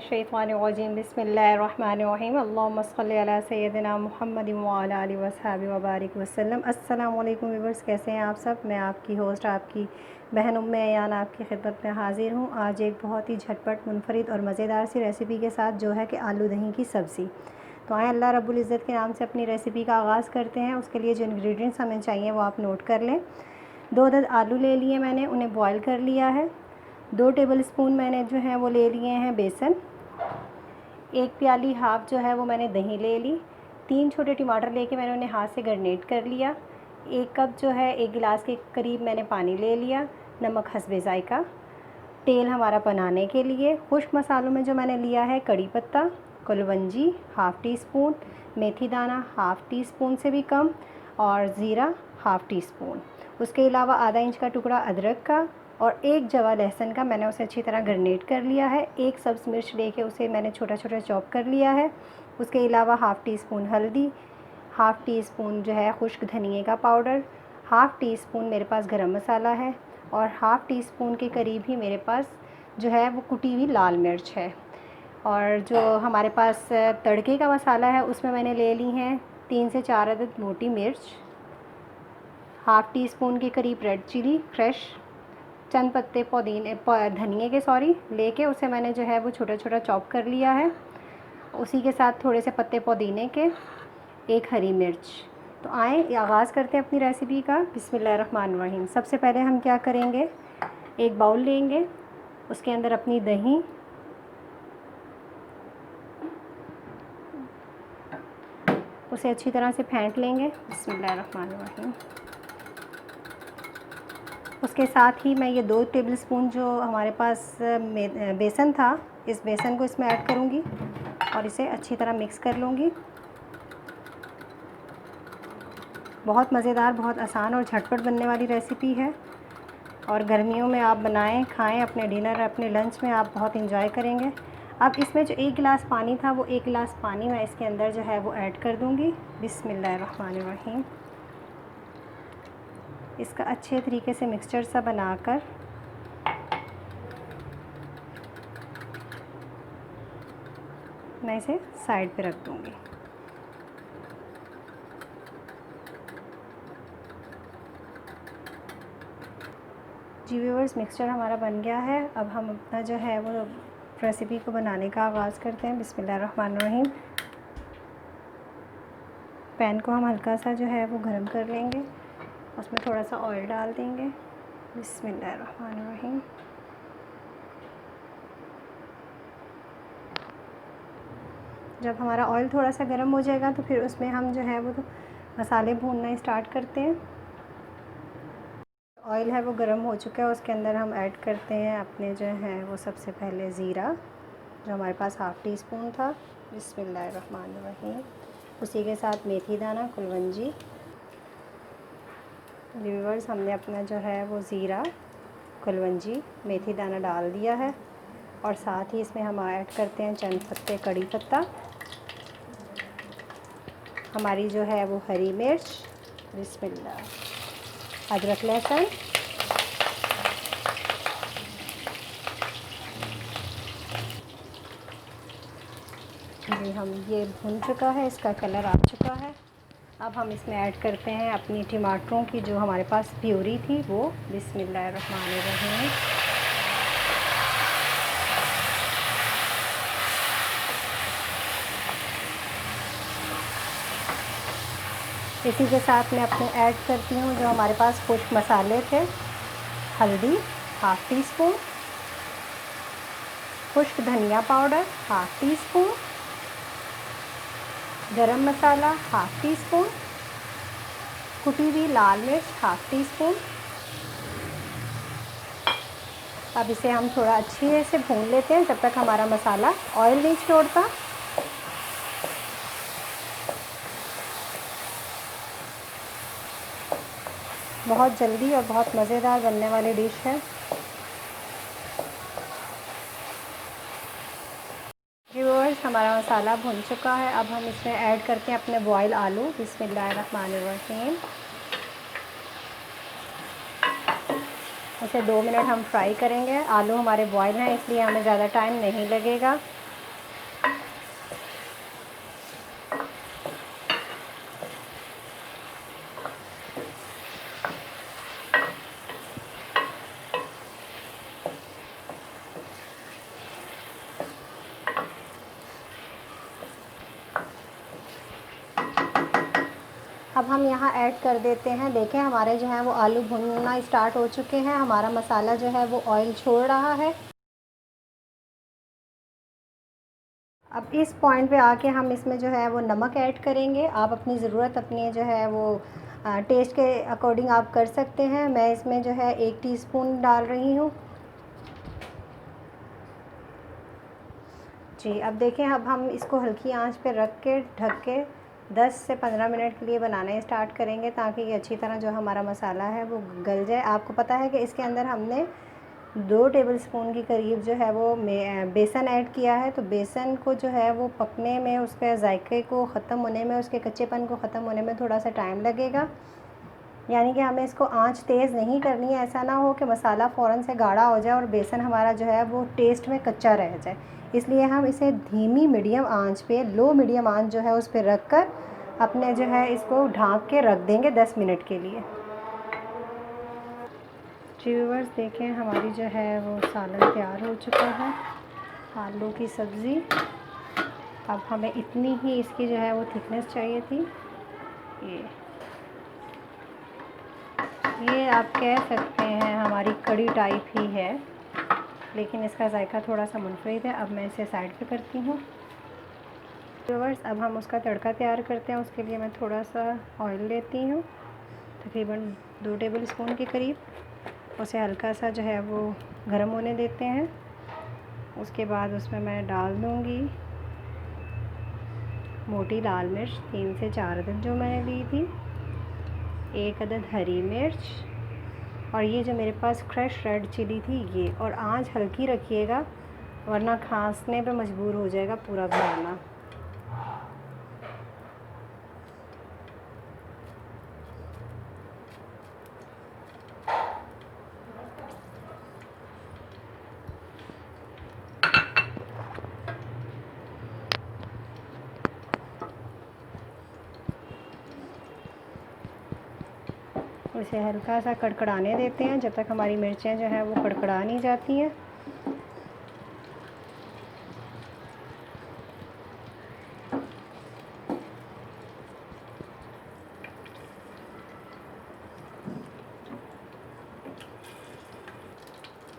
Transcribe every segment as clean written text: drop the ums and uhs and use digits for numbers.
मिनश्शैतानिर्रजीम बिस्मिल्लाहिर्रहमानिर्रहीम अल्लाहुम्मा सल्लि अला सय्यदिना मुहम्मदिन व अला आलिहि वसहबिहि व बारिक वसल्लम। अस्सलाम वालेकुम व्यूअर्स, कैसे हैं आप सब। मैं आपकी होस्ट, आपकी बहन उम्मे अयान आपकी खिदमत में हाज़िर हूँ। आज एक बहुत ही झटपट, मुनफरिद और मज़ेदार सी रेसिपी के साथ, जो है कि आलू दही की सब्ज़ी। तो आए अल्लाह रब्बुल इज़्ज़त के नाम से अपनी रेसिपी का आगाज़ करते हैं। उसके लिए जो इंग्रेडिएंट्स हमें चाहिए वो आप नोट कर लें। 2 अदद आलू ले लिए मैंने, उन्हें बॉयल कर लिया है। 2 टेबलस्पून मैंने जो है वो ले लिए हैं बेसन। 1 प्याली हाफ़ जो है वो मैंने दही ले ली। 3 छोटे टमाटर लेके मैंने उन्हें हाथ से ग्रेट कर लिया। 1 कप जो है 1 गिलास के करीब मैंने पानी ले लिया। नमक हस्बे ज़ायक़ा। तेल हमारा बनाने के लिए। खुश्क मसालों में जो मैंने लिया है कड़ी पत्ता, कुलवंजी हाफ़ टी स्पून, मेथी दाना हाफ़ टी स्पून से भी कम, और ज़ीरा हाफ़ टी स्पून। उसके अलावा आधा इंच का टुकड़ा अदरक का और 1 जवा लहसुन का, मैंने उसे अच्छी तरह ग्रेट कर लिया है। 1 सब्ज़ मिर्च लेके उसे मैंने छोटा छोटा चॉप कर लिया है। उसके अलावा हाफ़ टी स्पून हल्दी, हाफ़ टी स्पून जो है खुश्क धनिए का पाउडर, हाफ़ टी स्पून मेरे पास गरम मसाला है, और हाफ़ टी स्पून के करीब ही मेरे पास जो है वो कुटी हुई लाल मिर्च है। और जो हमारे पास तड़के का मसाला है उसमें मैंने ले ली हैं 3 से 4 अदद मोटी मिर्च, हाफ़ टी स्पून के करीब रेड चिली फ्रेश, चंद पत्ते धनिए के लेके उसे मैंने जो है वो छोटा छोटा चॉप कर लिया है। उसी के साथ थोड़े से पत्ते पुदीने के, 1 हरी मिर्च। तो आए आगाज़ करते हैं अपनी रेसिपी का। बिस्मिल्लाहिर्रहमानिर्रहीम। सबसे पहले हम क्या करेंगे, एक बाउल लेंगे, उसके अंदर अपनी दही, उसे अच्छी तरह से फेंट लेंगे। बिस्मिल्लाहिर्रहमानिर्रहीम। उसके साथ ही मैं ये 2 टेबलस्पून जो हमारे पास बेसन था, इस बेसन को इसमें ऐड करूँगी और इसे अच्छी तरह मिक्स कर लूँगी। बहुत मज़ेदार, बहुत आसान और झटपट बनने वाली रेसिपी है, और गर्मियों में आप बनाएं, खाएं, अपने डिनर, अपने लंच में आप बहुत इंजॉय करेंगे। अब इसमें जो 1 गिलास पानी था, वो 1 गिलास पानी मैं इसके अंदर जो है वो ऐड कर दूँगी। बिस्मिल्लाहिर्रहमानिर्रहीम। इसका अच्छे तरीके से मिक्सचर सा बनाकर मैं इसे साइड पे रख दूँगी। जी व्यूअर्स, मिक्सचर हमारा बन गया है। अब हम अपना जो है वो रेसिपी को बनाने का आगाज़ करते हैं। बिस्मिल्लाहिर्रहमानिर्रहीम। पैन को हम हल्का सा जो है वो गर्म कर लेंगे, उसमें थोड़ा सा ऑयल डाल देंगे। बिस्मिल्लाहिर्रहमानिर्रहीम। जब हमारा ऑयल थोड़ा सा गर्म हो जाएगा तो फिर उसमें हम जो है वो मसाले भूनना स्टार्ट करते हैं। ऑयल है वो गर्म हो चुका है, उसके अंदर हम ऐड करते हैं अपने जो है वो सबसे पहले ज़ीरा, जो हमारे पास हाफ़ टी स्पून था। बिस्मिल्लाहिर्रहमानिर्रहीम। उसी के साथ मेथी दाना, कुलवंजी। व्यूअर्स, हमने अपना जो है वो ज़ीरा, कुलवंजी, मेथी दाना डाल दिया है, और साथ ही इसमें हम ऐड करते हैं चंद पत्ते कड़ी पत्ता, हमारी जो है वो हरी मिर्च, बिस्मिल्लाह, अदरक लहसुन, जी हम ये भुन चुका है, इसका कलर आ चुका है। अब हम इसमें ऐड करते हैं अपनी टमाटरों की जो हमारे पास प्यूरी थी वो। बिस्मिल्लाहिर्रहमानिर्रहीम। इसी के साथ मैं अपने ऐड करती हूँ जो हमारे पास खुश्क मसाले थे। हल्दी हाफ़ टी स्पून, खुश्क धनिया पाउडर हाफ़ टी स्पून, गरम मसाला हाफ़ टी स्पून, कुटी हुई लाल मिर्च हाफ़ टी स्पून। अब इसे हम थोड़ा अच्छे से भून लेते हैं जब तक हमारा मसाला ऑयल नहीं छोड़ता। बहुत जल्दी और बहुत मज़ेदार बनने वाली डिश है। व्यूअर्स, हमारा मसाला भुन चुका है। अब हम इसमें ऐड करते हैं अपने बॉयल आलू। बिस्मिल्लाहिर्रहमानिर्रहीम। इसे 2 मिनट हम फ्राई करेंगे। आलू हमारे बॉयल हैं, इसलिए हमें ज़्यादा टाइम नहीं लगेगा। अब हम यहाँ ऐड कर देते हैं। देखें हमारे जो है वो आलू भुनना स्टार्ट हो चुके हैं, हमारा मसाला जो है वो ऑयल छोड़ रहा है। अब इस पॉइंट पे आके हम इसमें जो है वो नमक ऐड करेंगे। आप अपनी ज़रूरत अपनी जो है वो टेस्ट के अकॉर्डिंग आप कर सकते हैं। मैं इसमें जो है 1 टीस्पून डाल रही हूँ जी। अब देखें, अब हम इसको हल्की आंच पे रख के ढक के 10 से 15 मिनट के लिए बनाना स्टार्ट करेंगे, ताकि ये अच्छी तरह जो हमारा मसाला है वो गल जाए। आपको पता है कि इसके अंदर हमने 2 टेबलस्पून के करीब जो है वो बेसन ऐड किया है। तो बेसन को जो है वो पकने में, उसके जायके को ख़त्म होने में, उसके कच्चेपन को ख़त्म होने में थोड़ा सा टाइम लगेगा। यानी कि हमें इसको आंच तेज़ नहीं करनी है। ऐसा ना हो कि मसाला फ़ौरन से गाढ़ा हो जाए और बेसन हमारा जो है वो टेस्ट में कच्चा रह जाए। इसलिए हम इसे धीमी मीडियम आंच पे, लो मीडियम आंच जो है उस पर रख कर अपने जो है इसको ढाँक के रख देंगे 10 मिनट के लिए। जी व्यूअर्स, देखें हमारी जो है वो सालन तैयार हो चुका है, आलू की सब्ज़ी। अब हमें इतनी ही इसकी जो है वो थिकनेस चाहिए थी। ये आप कह सकते हैं हमारी कड़ी टाइप ही है, लेकिन इसका जायका थोड़ा सा मुनफरिद है। अब मैं इसे साइड पे करती हूँ। व्यूअर्स, अब हम उसका तड़का तैयार करते हैं। उसके लिए मैं थोड़ा सा ऑयल लेती हूँ, तकरीबन 2 टेबलस्पून के करीब। उसे हल्का सा जो है वो गर्म होने देते हैं। उसके बाद उसमें मैं डाल दूँगी मोटी लाल मिर्च 3 से 4 अदद जो मैंने ली थी, 1 अदद हरी मिर्च, और ये जो मेरे पास क्रश रेड चिली थी ये। और आंच हल्की रखिएगा, वरना खांसने पे मजबूर हो जाएगा पूरा घराना। इसे हल्का सा कड़कड़ाने देते हैं जब तक हमारी मिर्चें जो हैं वो कड़कड़ा नहीं जाती हैं।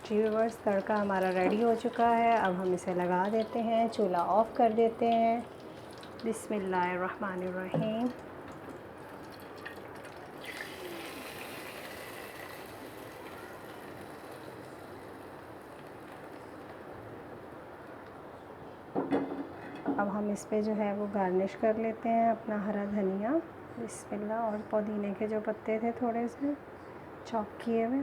जी व्यूअर्स, तड़का हमारा रेडी हो चुका है। अब हम इसे लगा देते हैं, चूल्हा ऑफ़ कर देते हैं। बिस्मिल्लाहिर्रहमानिर्रहीम। अब हम इस पे जो है वो गार्निश कर लेते हैं अपना हरा धनिया, बिस्मिल्लाह, और पुदीने के जो पत्ते थे थोड़े से चॉप किए हुए।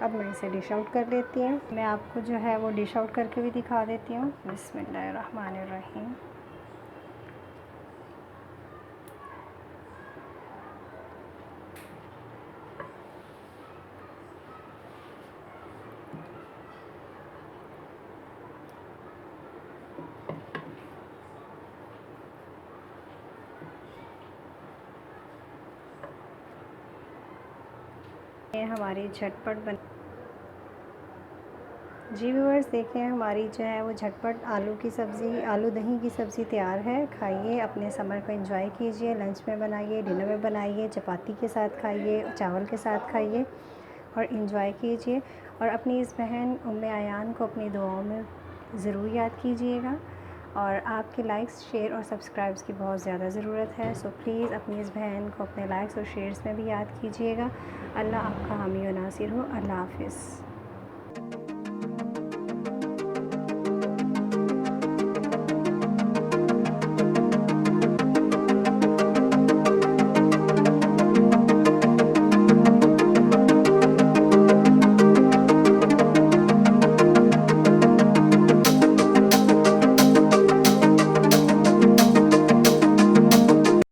अब मैं इसे डिश आउट कर लेती हूँ। मैं आपको जो है वो डिश आउट करके भी दिखा देती हूँ। बिस्मिल्लाहिर्रहमानिर्रहीम। ये हमारी झटपट बन जी व्यूअर्स, देखें हमारी जो है वो झटपट आलू की सब्ज़ी, आलू दही की सब्ज़ी तैयार है। खाइए, अपने समर को एंजॉय कीजिए। लंच में बनाइए, डिनर में बनाइए, चपाती के साथ खाइए, चावल के साथ खाइए और एंजॉय कीजिए। और अपनी इस बहन उम्मे आयान को अपनी दुआओं में ज़रूर याद कीजिएगा। और आपके लाइक्स, शेयर और सब्सक्राइब्स की बहुत ज़्यादा ज़रूरत है। सो प्लीज़ अपनी इस बहन को अपने लाइक्स और शेयर्स में भी याद कीजिएगा। अल्लाह आपका हामी व नासिर हो। अल्लाह हाफ़िज़।